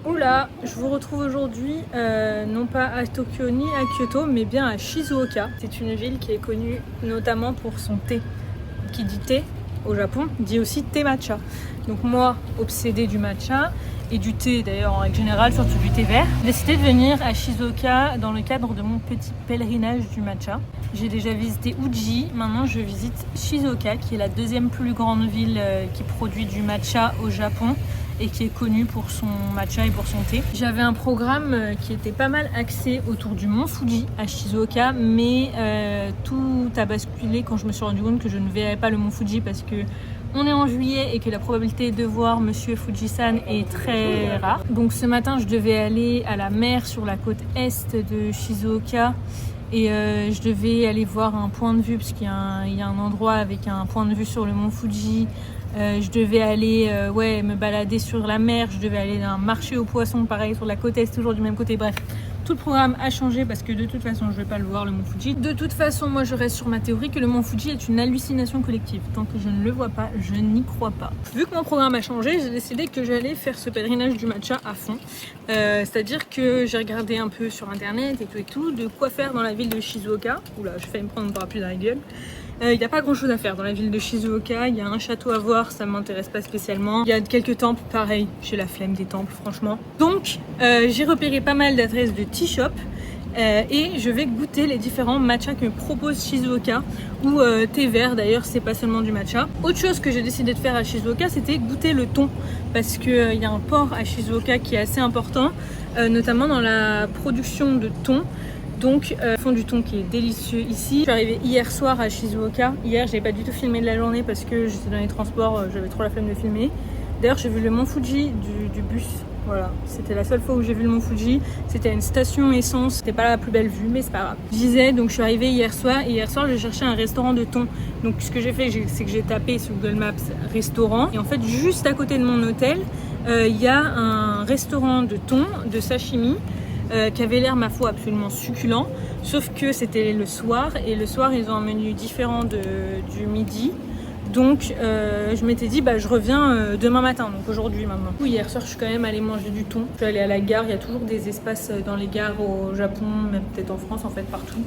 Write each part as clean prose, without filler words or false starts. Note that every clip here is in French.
Oula, je vous retrouve aujourd'hui non pas à Tokyo ni à Kyoto, mais bien à Shizuoka. C'est une ville qui est connue notamment pour son thé. Qui dit thé au Japon dit aussi thé matcha. Donc moi, obsédée du matcha et du thé d'ailleurs en règle générale, surtout du thé vert, j'ai décidé de venir à Shizuoka dans le cadre de mon petit pèlerinage du matcha. J'ai déjà visité Uji, maintenant je visite Shizuoka qui est la deuxième plus grande ville qui produit du matcha au Japon et qui est connue pour son matcha et pour son thé. J'avais un programme qui était pas mal axé autour du mont Fuji à Shizuoka, mais tout a basculé quand je me suis rendu compte que je ne verrais pas le mont Fuji parce que on est en juillet et que la probabilité de voir Monsieur Fujisan est très rare. Donc ce matin, je devais aller à la mer sur la côte est de Shizuoka et je devais aller voir un point de vue parce qu'il y a un endroit avec un point de vue sur le mont Fuji. Je devais aller me balader sur la mer, je devais aller dans un marché aux poissons, pareil sur la côte est, toujours du même côté, bref. Tout le programme a changé parce que de toute façon je vais pas le voir le mont Fuji. De toute façon moi je reste sur ma théorie que le mont Fuji est une hallucination collective. Tant que je ne le vois pas, je n'y crois pas. Vu que mon programme a changé, j'ai décidé que j'allais faire ce pèlerinage du matcha à fond. C'est-à-dire que j'ai regardé un peu sur internet et tout de quoi faire dans la ville de Shizuoka. Oula, je failli me prendre un parapluie dans la gueule. Il n'y a pas grand chose à faire dans la ville de Shizuoka, il y a un château à voir, ça m'intéresse pas spécialement. Il y a quelques temples, pareil, j'ai la flemme des temples franchement. Donc j'ai repéré pas mal d'adresses de tea shop et je vais goûter les différents matchas que me propose Shizuoka ou thé vert d'ailleurs, c'est pas seulement du matcha. Autre chose que j'ai décidé de faire à Shizuoka, c'était goûter le thon parce qu'il y a un port à Shizuoka qui est assez important, notamment dans la production de thon. Donc, fond du thon qui est délicieux ici. Je suis arrivée hier soir à Shizuoka. Hier, j'ai pas du tout filmé de la journée parce que j'étais dans les transports, j'avais trop la flemme de filmer. D'ailleurs, j'ai vu le mont Fuji du bus. Voilà, c'était la seule fois où j'ai vu le mont Fuji. C'était à une station essence. C'était pas la plus belle vue, mais c'est pas grave. Je disais, donc je suis arrivée hier soir et hier soir, j'ai cherché un restaurant de thon. Donc, ce que j'ai fait, c'est que j'ai tapé sur Google Maps restaurant. Et en fait, juste à côté de mon hôtel, il y a un restaurant de thon, de sashimi. Qui avait l'air ma foi absolument succulent, sauf que c'était le soir et le soir ils ont un menu différent du midi. Donc je m'étais dit je reviens demain matin, donc aujourd'hui maintenant. Hier soir je suis quand même allée manger du thon. Je suis allée à la gare, il y a toujours des espaces dans les gares au Japon, même peut-être en France en fait partout.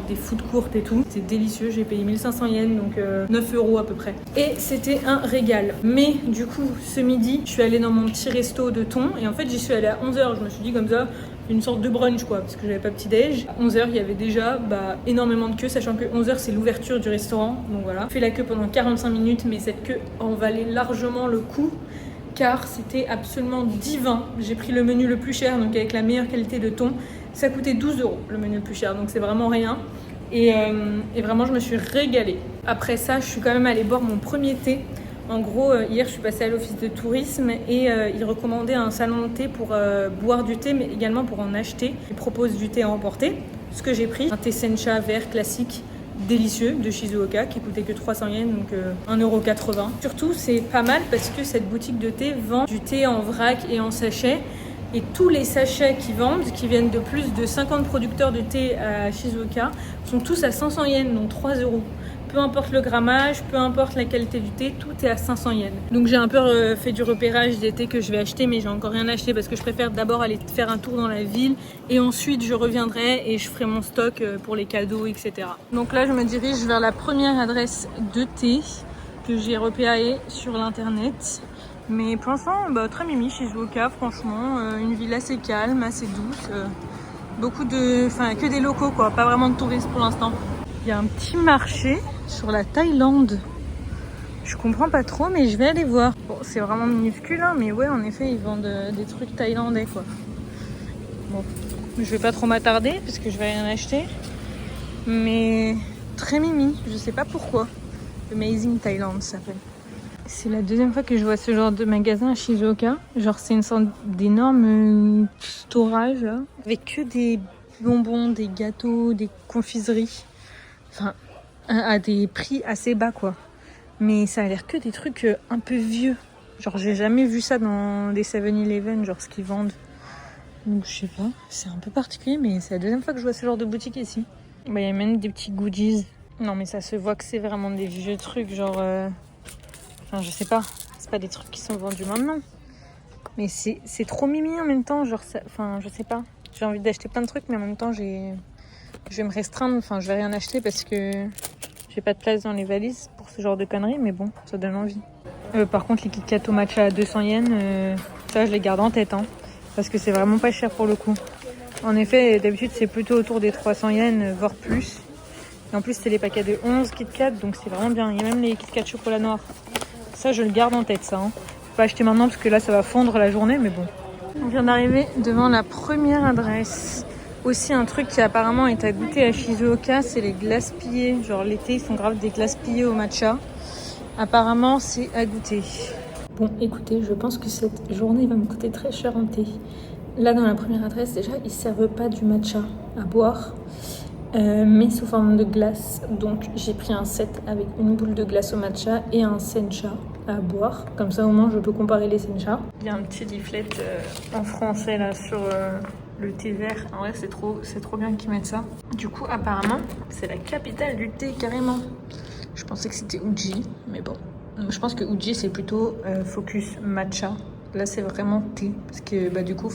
Des food courts et tout. C'est délicieux, j'ai payé 1500 yens, donc 9 € à peu près. Et c'était un régal. Mais du coup ce midi je suis allée dans mon petit resto de thon et en fait j'y suis allée à 11h, je me suis dit comme ça, une sorte de brunch quoi, parce que j'avais pas petit déj. À 11h il y avait déjà énormément de queue, sachant que 11h c'est l'ouverture du restaurant, donc voilà. J'ai fait la queue pendant 45 minutes, mais cette queue en valait largement le coup car c'était absolument divin. J'ai pris le menu le plus cher, donc avec la meilleure qualité de thon. Ça coûtait 12 € le menu le plus cher, donc c'est vraiment rien. Et vraiment je me suis régalée. Après ça je suis quand même allée boire mon premier thé. En gros, hier, je suis passée à l'office de tourisme et ils recommandaient un salon de thé pour boire du thé, mais également pour en acheter. Ils proposent du thé à emporter, ce que j'ai pris. Un thé sencha vert classique, délicieux, de Shizuoka, qui coûtait que 300 yens, donc 1,80 €. Surtout, c'est pas mal parce que cette boutique de thé vend du thé en vrac et en sachet. Et tous les sachets qu'ils vendent, qui viennent de plus de 50 producteurs de thé à Shizuoka, sont tous à 500 yens, donc 3 €. Peu importe le grammage, peu importe la qualité du thé, tout est à 500 yens. Donc j'ai un peu fait du repérage des thés que je vais acheter, mais j'ai encore rien acheté parce que je préfère d'abord aller faire un tour dans la ville et ensuite je reviendrai et je ferai mon stock pour les cadeaux, etc. Donc là je me dirige vers la première adresse de thé que j'ai repérée sur l'internet. Mais pour l'instant, très mimi Shizuoka, franchement, une ville assez calme, assez douce. Que des locaux quoi, pas vraiment de touristes pour l'instant. Il y a un petit marché sur la Thaïlande. Je comprends pas trop, mais je vais aller voir. Bon, c'est vraiment minuscule, hein, mais ouais, en effet, ils vendent des trucs thaïlandais, quoi. Bon, je vais pas trop m'attarder parce que je vais rien acheter. Mais très mimi, je sais pas pourquoi. Amazing Thailand, ça s'appelle. C'est la deuxième fois que je vois ce genre de magasin à Shizuoka. Genre, c'est une sorte d'énorme storage, là, avec que des bonbons, des gâteaux, des confiseries. Enfin, à des prix assez bas, quoi. Mais ça a l'air que des trucs un peu vieux. Genre, j'ai jamais vu ça dans des 7-Eleven, genre ce qu'ils vendent. Donc, je sais pas, c'est un peu particulier, mais c'est la deuxième fois que je vois ce genre de boutique ici. Il y a même des petits goodies. Non, mais ça se voit que c'est vraiment des vieux trucs, genre... Enfin, je sais pas, c'est pas des trucs qui sont vendus maintenant. Mais c'est trop mimi en même temps, genre ça, enfin je sais pas. J'ai envie d'acheter plein de trucs, mais en même temps je vais me restreindre, enfin je vais rien acheter parce que j'ai pas de place dans les valises pour ce genre de conneries, mais bon, ça donne envie. Par contre les Kit Kat au matcha à 200 yens, ça je les garde en tête, hein, parce que c'est vraiment pas cher pour le coup. En effet, d'habitude c'est plutôt autour des 300 yens, voire plus. Et en plus c'est les paquets de 11 Kit Kat, donc c'est vraiment bien. Il y a même les Kit Kat chocolat noir. Ça je le garde en tête, ça. Hein. Faut pas acheter maintenant parce que là ça va fondre la journée, mais bon. On vient d'arriver devant la première adresse. Aussi un truc qui apparemment est à goûter à Shizuoka, c'est les glaces pillées. Genre l'été ils font grave des glaces pillées au matcha. Apparemment c'est à goûter. Bon écoutez, je pense que cette journée va me coûter très cher en thé. Là dans la première adresse déjà ils servent pas du matcha à boire. Mais sous forme de glace. Donc j'ai pris un set avec une boule de glace au matcha et un sencha à boire. Comme ça au moins je peux comparer les sencha. Il y a un petit leaflet en français là sur le thé vert. En vrai c'est trop bien qu'ils mettent ça. Du coup apparemment c'est la capitale du thé carrément. Je pensais que c'était Uji, mais bon. Je pense que Uji c'est plutôt focus matcha. Là c'est vraiment thé. Parce que bah du coup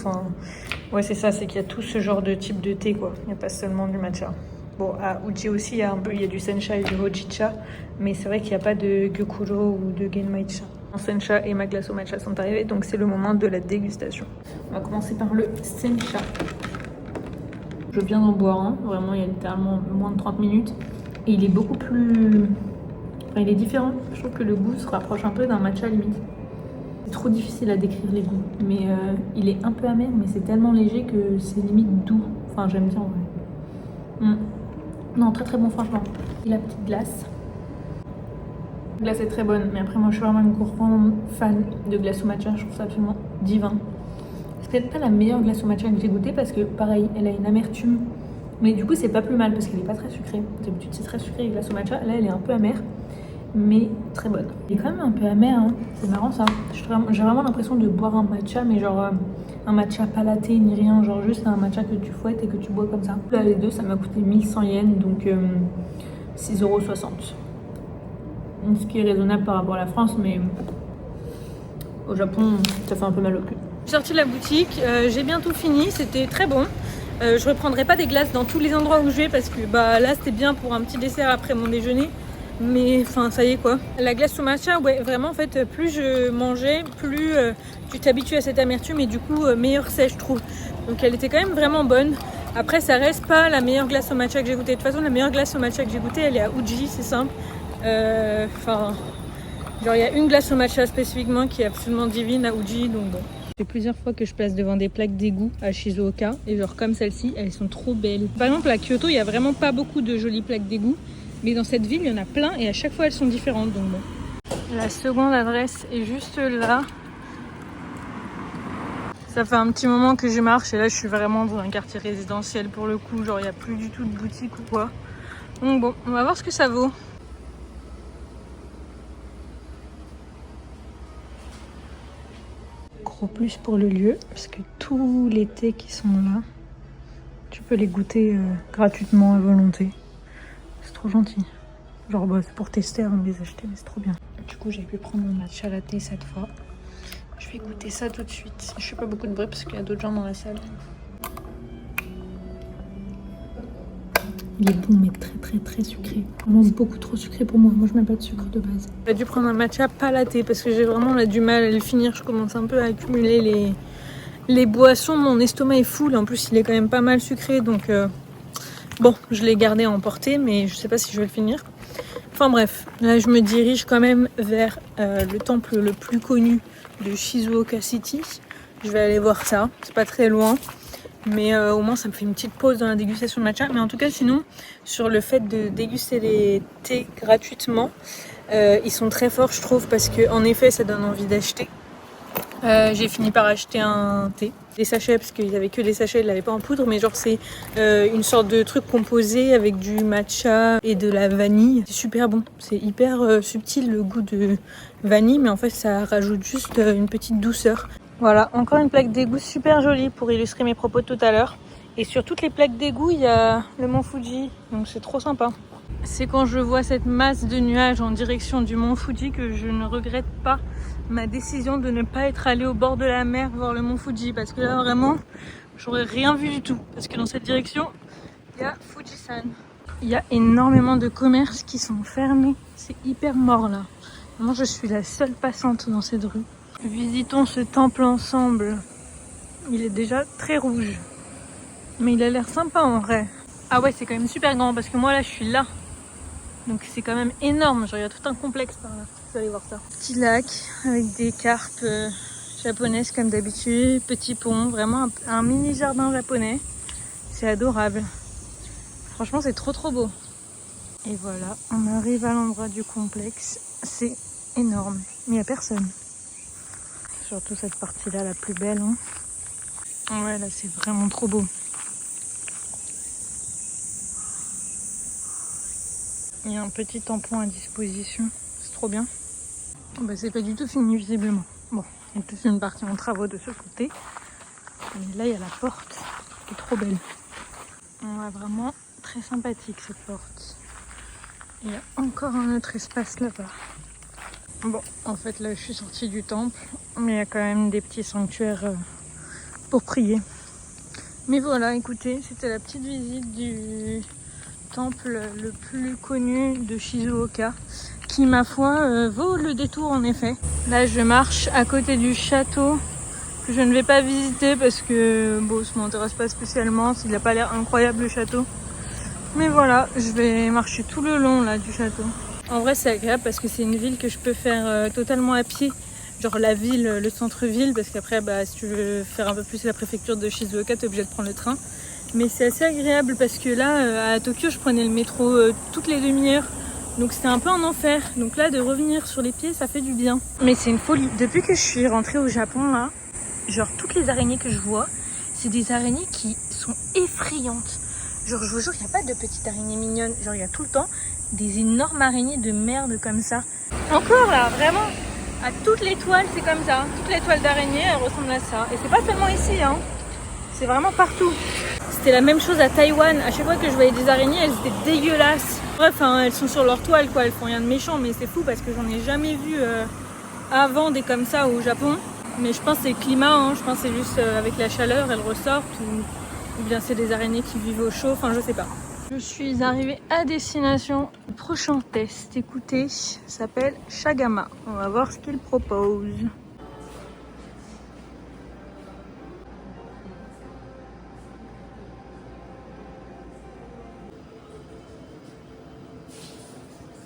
ouais c'est ça, c'est qu'il y a tout ce genre de type de thé quoi. Il n'y a pas seulement du matcha. Bon, à Uji aussi, il y a du sencha et du hojicha, mais c'est vrai qu'il n'y a pas de gyokuro ou de genmaicha. Mon sencha et ma glace au matcha sont arrivés, donc c'est le moment de la dégustation. On va commencer par le sencha. Je viens d'en boire un, vraiment il y a littéralement moins de 30 minutes. Et il est beaucoup plus... Enfin, il est différent. Je trouve que le goût se rapproche un peu d'un matcha limite. C'est trop difficile à décrire les goûts, mais il est un peu amer, mais c'est tellement léger que c'est limite doux. Enfin, j'aime bien en vrai. Non, très bon franchement. Et la petite glace. La glace est très bonne, mais après moi je suis vraiment une grande fan de glace au matcha, je trouve ça absolument divin. C'est peut-être pas la meilleure glace au matcha que j'ai goûtée parce que pareil, elle a une amertume. Mais du coup c'est pas plus mal parce qu'elle est pas très sucrée. D'habitude c'est très sucré les glaces au matcha, là elle est un peu amère, mais très bonne. Elle est quand même un peu amère, hein. C'est marrant ça. J'ai vraiment l'impression de boire un matcha, mais genre... un matcha pas latte ni rien, genre juste un matcha que tu fouettes et que tu bois comme ça. Là les deux ça m'a coûté 1100 yens, donc 6,60 €. Ce qui est raisonnable par rapport à la France, mais au Japon ça fait un peu mal au cul. J'ai sorti de la boutique, j'ai bientôt fini, c'était très bon. Je reprendrai pas des glaces dans tous les endroits où je vais parce que bah là c'était bien pour un petit dessert après mon déjeuner. Mais enfin ça y est quoi. La glace au matcha, ouais vraiment en fait plus je mangeais, plus tu t'habitues à cette amertume et du coup meilleure c'est je trouve. Donc elle était quand même vraiment bonne. Après ça reste pas la meilleure glace au matcha que j'ai goûté. De toute façon la meilleure glace au matcha que j'ai goûté elle est à Uji, c'est simple. Enfin genre il y a une glace au matcha spécifiquement qui est absolument divine à Uji, donc bon. Ça fait plusieurs fois que je passe devant des plaques d'égout à Shizuoka et genre comme celle-ci, elles sont trop belles. Par exemple à Kyoto il y a vraiment pas beaucoup de jolies plaques d'égout. Mais dans cette ville, il y en a plein et à chaque fois, elles sont différentes. Donc bon. La seconde adresse est juste là. Ça fait un petit moment que je marche et là, je suis vraiment dans un quartier résidentiel pour le coup. Genre, il n'y a plus du tout de boutique ou quoi. Donc bon, on va voir ce que ça vaut. Gros plus pour le lieu, parce que tous les thés qui sont là, tu peux les goûter gratuitement à volonté. C'est trop gentil. Genre bah, c'est pour tester avant de les acheter, mais c'est trop bien. Du coup j'ai pu prendre mon matcha latte cette fois. Je vais goûter ça tout de suite. Je fais pas beaucoup de bruit parce qu'il y a d'autres gens dans la salle. Il est bon mais très sucré. Vraiment beaucoup trop sucré pour moi. Moi je mets pas de sucre de base. J'ai dû prendre un matcha pas latte parce que j'ai vraiment là, du mal à le finir. Je commence un peu à accumuler les boissons. Mon estomac est full. En plus il est quand même pas mal sucré donc... Bon, je l'ai gardé à emporter, mais je sais pas si je vais le finir. Enfin bref, là je me dirige quand même vers le temple le plus connu de Shizuoka City. Je vais aller voir ça, c'est pas très loin. Mais au moins ça me fait une petite pause dans la dégustation de matcha. Mais en tout cas sinon, sur le fait de déguster les thés gratuitement, ils sont très forts je trouve parce qu'en effet ça donne envie d'acheter. J'ai fini par acheter un thé, des sachets parce qu'il n'y avait que des sachets, il l'avait pas en poudre, mais genre c'est une sorte de truc composé avec du matcha et de la vanille. C'est super bon, c'est hyper subtil le goût de vanille, mais en fait ça rajoute juste une petite douceur. Voilà, encore une plaque d'égout super jolie pour illustrer mes propos de tout à l'heure. Et sur toutes les plaques d'égout, il y a le mont Fuji, donc c'est trop sympa. C'est quand je vois cette masse de nuages en direction du mont Fuji que je ne regrette pas ma décision de ne pas être allée au bord de la mer voir le mont Fuji, parce que là vraiment j'aurais rien vu du tout, parce que dans cette direction il y a Fujisan. Il y a énormément de commerces qui sont fermés, c'est hyper mort là. Moi je suis la seule passante dans cette rue. Visitons ce temple ensemble. Il est déjà très rouge, mais il a l'air sympa en vrai. Ah ouais, c'est quand même super grand parce que moi là je suis là, donc c'est quand même énorme. Genre il y a tout un complexe par là, vous allez voir ça. Petit lac avec des carpes japonaises comme d'habitude, petit pont, vraiment un mini jardin japonais. C'est adorable. Franchement c'est trop beau. Et voilà, on arrive à l'endroit du complexe. C'est énorme, mais il n'y a personne. Surtout cette partie là la plus belle, hein. Ouais, là c'est vraiment trop beau. Il y a un petit tampon à disposition, c'est trop bien. Bah, c'est pas du tout fini visiblement. Bon, il y a toute une partie en travaux de ce côté. Mais là il y a la porte qui est trop belle. Ouais, vraiment très sympathique cette porte. Il y a encore un autre espace là-bas. Bon, en fait là je suis sortie du temple, mais il y a quand même des petits sanctuaires pour prier. Mais voilà, écoutez, c'était la petite visite du temple le plus connu de Shizuoka, qui ma foi vaut le détour en effet. Là je marche à côté du château que je ne vais pas visiter parce que bon, ça m'intéresse pas spécialement, il n'a pas l'air incroyable le château. Mais voilà, je vais marcher tout le long là du château. En vrai c'est agréable parce que c'est une ville que je peux faire totalement à pied. Genre la ville, le centre-ville, parce qu'après bah, si tu veux faire un peu plus la préfecture de Shizuoka, t'es obligé de prendre le train. Mais c'est assez agréable parce que là, à Tokyo, je prenais le métro toutes les demi-heures. Donc c'était un peu un enfer. Donc là, de revenir sur les pieds, ça fait du bien. Mais c'est une folie. Depuis que je suis rentrée au Japon, là, genre toutes les araignées que je vois, c'est des araignées qui sont effrayantes. Genre je vous jure, il n'y a pas de petites araignées mignonnes. Genre il y a tout le temps des énormes araignées de merde comme ça. Encore là, vraiment. À toutes les toiles, c'est comme ça. Toutes les toiles d'araignée, elles ressemblent à ça. Et c'est pas seulement ici, hein. C'est vraiment partout. C'était la même chose à Taïwan. À chaque fois que je voyais des araignées, elles étaient dégueulasses. Bref, hein, elles sont sur leur toile, quoi. Elles font rien de méchant, mais c'est fou parce que j'en ai jamais vu avant des comme ça au Japon. Mais je pense que c'est le climat, hein. Je pense que c'est juste avec la chaleur, elles ressortent. Ou bien c'est des araignées qui vivent au chaud. Enfin, je sais pas. Je suis arrivée à destination. Le prochain test, écoutez, s'appelle Shagama. On va voir ce qu'il propose.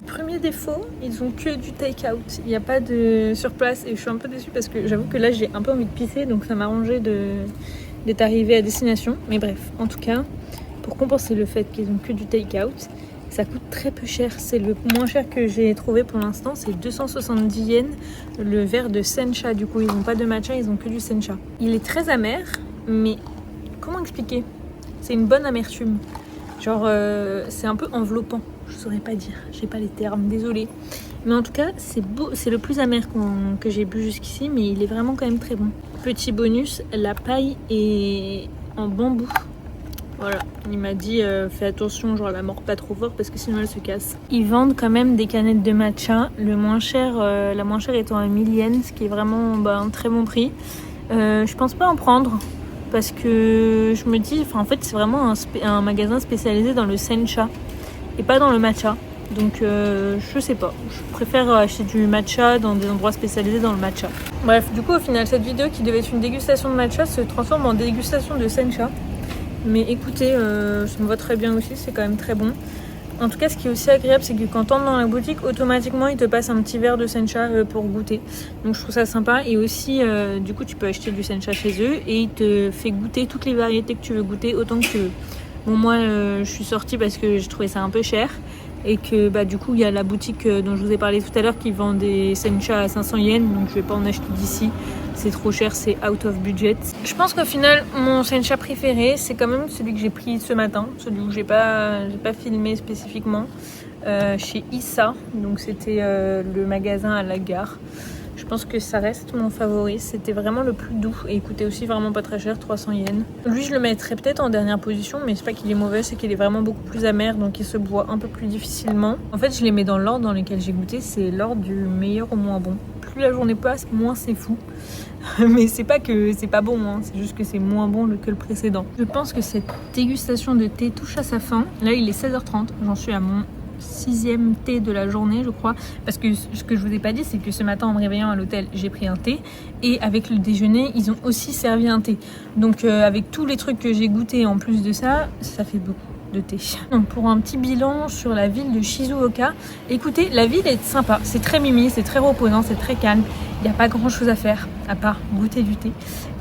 Premier défaut, ils ont que du take-out. Il n'y a pas de sur place et je suis un peu déçue parce que j'avoue que là j'ai un peu envie de pisser, donc ça m'arrangeait d'être arrivée à destination. Mais bref, en tout cas, pour compenser le fait qu'ils ont que du take-out, ça coûte très peu cher. C'est le moins cher que j'ai trouvé pour l'instant, c'est 270 yens le verre de sencha. Du coup, ils n'ont pas de matcha, ils ont que du sencha. Il est très amer, mais comment expliquer? C'est une bonne amertume. Genre, c'est un peu enveloppant. Je saurais pas dire, j'ai pas les termes, désolée. Mais en tout cas, c'est beau, c'est le plus amer que j'ai bu jusqu'ici, mais il est vraiment quand même très bon. Petit bonus, la paille est en bambou. Voilà, il m'a dit fais attention, genre la mord pas trop fort parce que sinon elle se casse. Ils vendent quand même des canettes de matcha, la moins chère étant à 1000 yens, ce qui est vraiment un très bon prix. Je pense pas en prendre parce que je me dis, en fait c'est vraiment un magasin spécialisé dans le sencha et pas dans le matcha. Donc je sais pas, je préfère acheter du matcha dans des endroits spécialisés dans le matcha. Bref, du coup au final cette vidéo qui devait être une dégustation de matcha se transforme en dégustation de sencha. Mais écoutez, ça me va très bien aussi, c'est quand même très bon. En tout cas, ce qui est aussi agréable, c'est que quand tu entres dans la boutique, automatiquement, ils te passent un petit verre de sencha pour goûter. Donc je trouve ça sympa. Et aussi, du coup, tu peux acheter du sencha chez eux et ils te font goûter toutes les variétés que tu veux goûter, autant que tu veux. Bon, moi, je suis sortie parce que j'ai trouvé ça un peu cher. Et que du coup, il y a la boutique dont je vous ai parlé tout à l'heure qui vend des sencha à 500 yens. Donc je vais pas en acheter d'ici. C'est trop cher, c'est out of budget. Je pense qu'au final, mon sencha préféré, c'est quand même celui que j'ai pris ce matin. Celui où j'ai pas filmé spécifiquement. Chez Issa. Donc c'était le magasin à la gare. Je pense que ça reste mon favori. C'était vraiment le plus doux. Et il coûtait aussi vraiment pas très cher, 300 yens. Lui, je le mettrais peut-être en dernière position. Mais c'est pas qu'il est mauvais, c'est qu'il est vraiment beaucoup plus amer. Donc il se boit un peu plus difficilement. En fait, je les mets dans l'ordre dans lequel j'ai goûté. C'est l'ordre du meilleur au moins bon. plus la journée passe, moins c'est fou. Mais c'est pas que c'est pas bon, hein. C'est juste que c'est moins bon que le précédent. Je pense que cette dégustation de thé touche à sa fin. Là il est 16h30, j'en suis à mon 6e thé de la journée je crois, parce que ce que je vous ai pas dit c'est que ce matin en me réveillant à l'hôtel j'ai pris un thé et avec le déjeuner ils ont aussi servi un thé, donc avec tous les trucs que j'ai goûté en plus de ça, ça fait beaucoup de thé. Donc pour un petit bilan sur la ville de Shizuoka, écoutez, la ville est sympa, c'est très mimi, c'est très reposant, c'est très calme, il n'y a pas grand chose à faire à part goûter du thé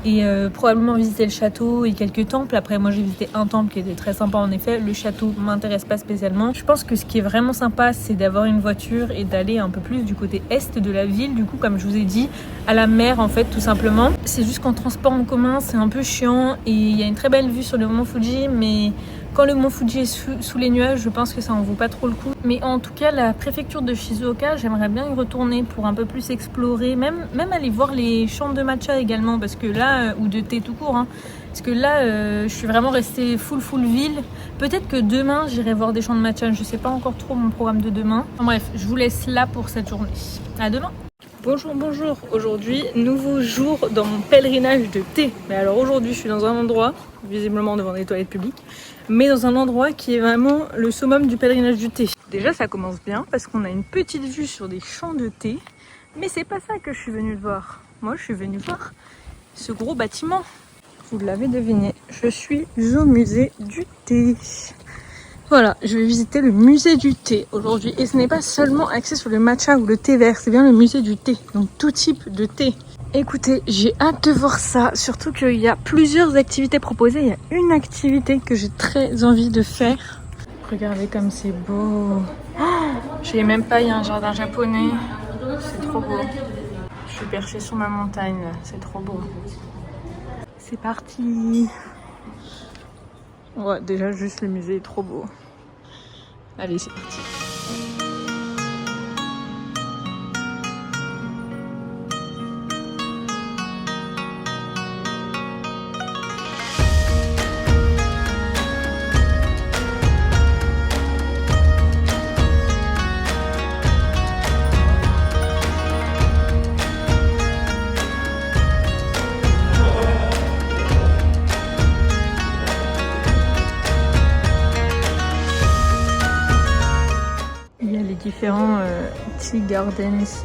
et probablement visiter le château et quelques temples. Après moi j'ai visité un temple qui était très sympa en effet, le château m'intéresse pas spécialement. Je pense que ce qui est vraiment sympa c'est d'avoir une voiture et d'aller un peu plus du côté est de la ville, du coup comme je vous ai dit, à la mer en fait tout simplement. C'est juste qu'en transport en commun c'est un peu chiant et il y a une très belle vue sur le mont Fuji, mais quand le mont Fuji est sous les nuages, je pense que ça en vaut pas trop le coup. Mais en tout cas, la préfecture de Shizuoka, j'aimerais bien y retourner pour un peu plus explorer, même aller voir les champs de matcha également, parce que là, ou de thé tout court, hein, parce que là, je suis vraiment restée full ville. Peut-être que demain, j'irai voir des champs de matcha, je sais pas encore trop mon programme de demain. Enfin, bref, je vous laisse là pour cette journée. À demain. Bonjour, bonjour. Aujourd'hui, nouveau jour dans mon pèlerinage de thé. Mais alors aujourd'hui, je suis dans un endroit, visiblement devant des toilettes publiques, mais dans un endroit qui est vraiment le summum du pèlerinage du thé. Déjà, ça commence bien parce qu'on a une petite vue sur des champs de thé, mais c'est pas ça que je suis venue voir. Moi, je suis venue voir ce gros bâtiment. Vous l'avez deviné, je suis au musée du thé. Voilà, je vais visiter le musée du thé aujourd'hui. Et ce n'est pas seulement axé sur le matcha ou le thé vert, c'est bien le musée du thé. Donc tout type de thé. Écoutez, j'ai hâte de voir ça. Surtout qu'il y a plusieurs activités proposées. Il y a une activité que j'ai très envie de faire. Regardez comme c'est beau. Oh, je sais même pas, il y a un jardin japonais. C'est trop beau. Je suis perchée sur ma montagne, c'est trop beau. C'est parti. Ouais, déjà juste le musée est trop beau. Allez, c'est parti. Différents tea gardens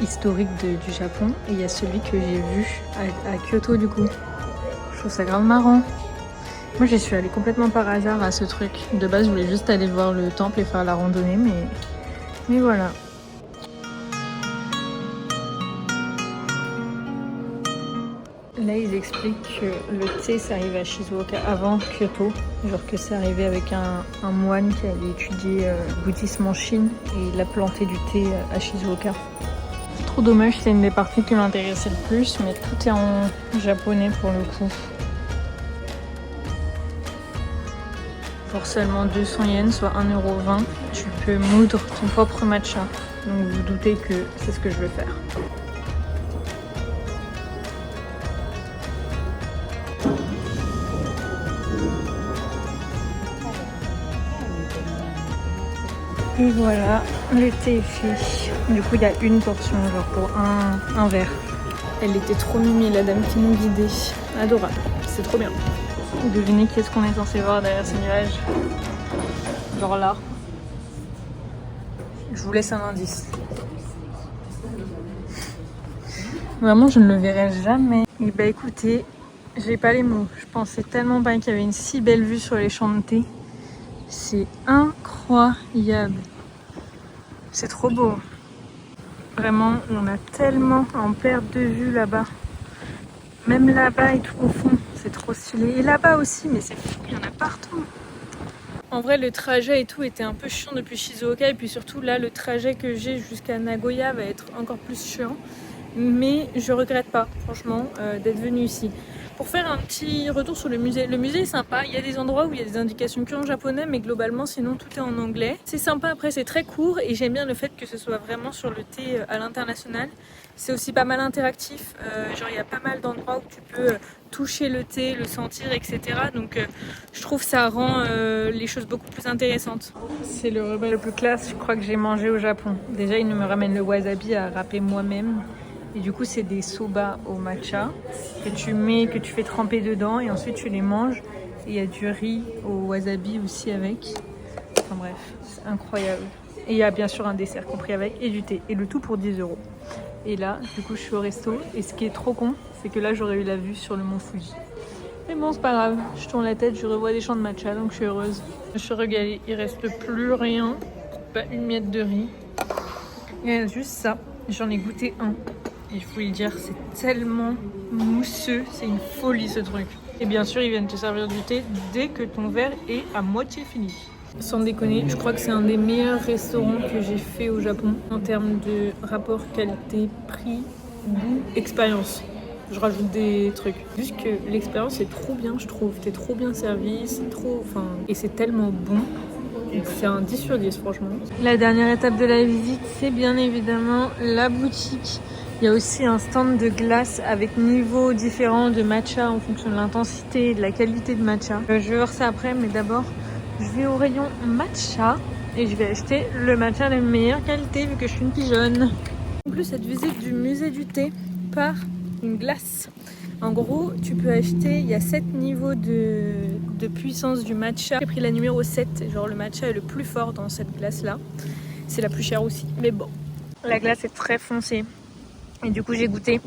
historiques du Japon, et il y a celui que j'ai vu à Kyoto du coup. Je trouve ça grave marrant. Moi j'y suis allée complètement par hasard à ce truc. De base je voulais juste aller voir le temple et faire la randonnée, mais voilà. Là ils expliquent que le thé c'est arrivé à Shizuoka avant Kyoto, genre que c'est arrivé avec un moine qui allait étudier le bouddhisme en Chine et il a planté du thé à Shizuoka. C'est trop dommage, c'est une des parties qui m'intéressait le plus, mais tout est en japonais pour le coup. Pour seulement 200 yens, soit 1,20 €, tu peux moudre ton propre matcha. Donc vous vous doutez que c'est ce que je vais faire. Et voilà, le thé est fait. Du coup, il y a une portion, genre pour un verre. Elle était trop mimi, la dame qui nous guidait. Adorable, c'est trop bien. Devinez qui est-ce qu'on est censé voir derrière ces nuages. Genre là. Je vous laisse un indice. Vraiment, je ne le verrai jamais. Et bah écoutez, j'ai pas les mots. Je pensais tellement pas qu'il y avait une si belle vue sur les champs de thé. C'est incroyable. C'est trop beau. Vraiment, on a tellement en perte de vue là-bas. Même là-bas et tout au fond, c'est trop stylé. Et là-bas aussi, mais c'est fou, il y en a partout. En vrai, le trajet et tout était un peu chiant depuis Shizuoka. Et puis surtout, là, le trajet que j'ai jusqu'à Nagoya va être encore plus chiant. Mais je regrette pas, franchement, d'être venue ici. Pour faire un petit retour sur le musée est sympa, il y a des endroits où il y a des indications que en japonais mais globalement sinon tout est en anglais. C'est sympa, après c'est très court et j'aime bien le fait que ce soit vraiment sur le thé à l'international. C'est aussi pas mal interactif, genre il y a pas mal d'endroits où tu peux toucher le thé, le sentir, etc. Donc je trouve que ça rend les choses beaucoup plus intéressantes. C'est le repas le plus classe, je crois que j'ai mangé au Japon. Déjà ils me ramènent le wasabi à râper moi-même. Et du coup c'est des soba au matcha que tu fais tremper dedans et ensuite tu les manges. Et il y a du riz au wasabi aussi avec. Enfin bref, c'est incroyable. Et il y a bien sûr un dessert compris avec et du thé. Et le tout pour 10 €. Et là, du coup je suis au resto. Et ce qui est trop con, c'est que là j'aurais eu la vue sur le mont Fuji. Mais bon, c'est pas grave, je tourne la tête, je revois des champs de matcha, donc je suis heureuse. Je suis régalée, il reste plus rien, pas une miette de riz. Il y a juste ça, j'en ai goûté un. Il faut le dire, c'est tellement mousseux, c'est une folie ce truc. Et bien sûr, ils viennent te servir du thé dès que ton verre est à moitié fini. Sans déconner, je crois que c'est un des meilleurs restaurants que j'ai fait au Japon en termes de rapport qualité-prix, goût, expérience. Je rajoute des trucs. Juste que l'expérience est trop bien, je trouve. T'es trop bien servi, c'est trop... Enfin... Et c'est tellement bon. C'est un 10 sur 10, franchement. La dernière étape de la visite, c'est bien évidemment la boutique. Il y a aussi un stand de glace avec niveaux différents de matcha en fonction de l'intensité et de la qualité de matcha. Je vais voir ça après, mais d'abord, je vais au rayon matcha et je vais acheter le matcha de meilleure qualité vu que je suis une pigeonne. En plus, cette visite du musée du thé par une glace. En gros, tu peux acheter, il y a 7 niveaux de puissance du matcha. J'ai pris la numéro 7, genre le matcha est le plus fort dans cette glace-là. C'est la plus chère aussi, mais bon. La glace est très foncée. Et du coup j'ai goûté,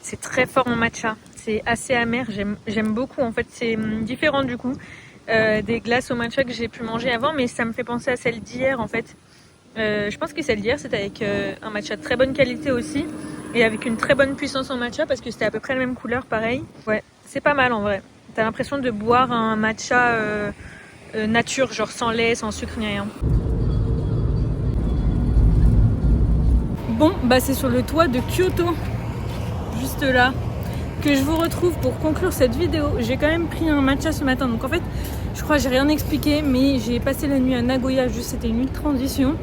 c'est très fort en matcha, c'est assez amer, j'aime beaucoup en fait, c'est différent du coup des glaces au matcha que j'ai pu manger avant, mais ça me fait penser à celle d'hier en fait. Je pense que celle d'hier c'était avec un matcha de très bonne qualité aussi et avec une très bonne puissance en matcha parce que c'était à peu près la même couleur pareil. Ouais, c'est pas mal en vrai, t'as l'impression de boire un matcha nature, genre sans lait, sans sucre ni rien. Bon, bah c'est sur le toit de Kyoto, juste là, que je vous retrouve pour conclure cette vidéo. J'ai quand même pris un matcha ce matin, donc en fait, je crois que j'ai rien expliqué, mais j'ai passé la nuit à Nagoya, juste c'était une nuit de transition.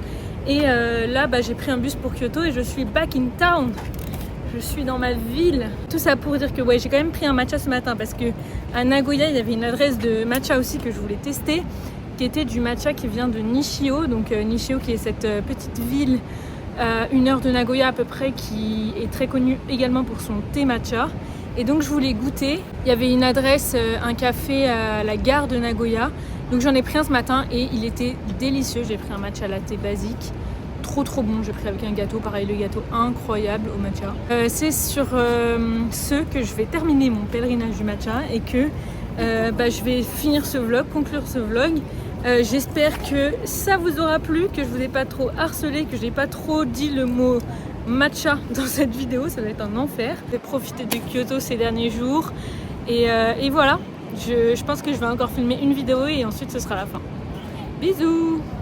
Et là, bah, j'ai pris un bus pour Kyoto et je suis back in town. Je suis dans ma ville. Tout ça pour dire que ouais, j'ai quand même pris un matcha ce matin parce que à Nagoya, il y avait une adresse de matcha aussi que je voulais tester, qui était du matcha qui vient de Nishio, donc Nishio qui est cette petite ville 1 heure de Nagoya à peu près, qui est très connue également pour son thé matcha. Et donc je voulais goûter. Il y avait une adresse, un café à la gare de Nagoya. Donc j'en ai pris un ce matin et il était délicieux. J'ai pris un matcha latte basique. Trop bon. J'ai pris avec un gâteau, pareil le gâteau incroyable au matcha. C'est sur ce que je vais terminer mon pèlerinage du matcha et que je vais finir ce vlog, conclure ce vlog. J'espère que ça vous aura plu, que je vous ai pas trop harcelé, que je n'ai pas trop dit le mot matcha dans cette vidéo, ça va être un enfer. Je vais profiter de Kyoto ces derniers jours et voilà, je pense que je vais encore filmer une vidéo et ensuite ce sera la fin. Bisous!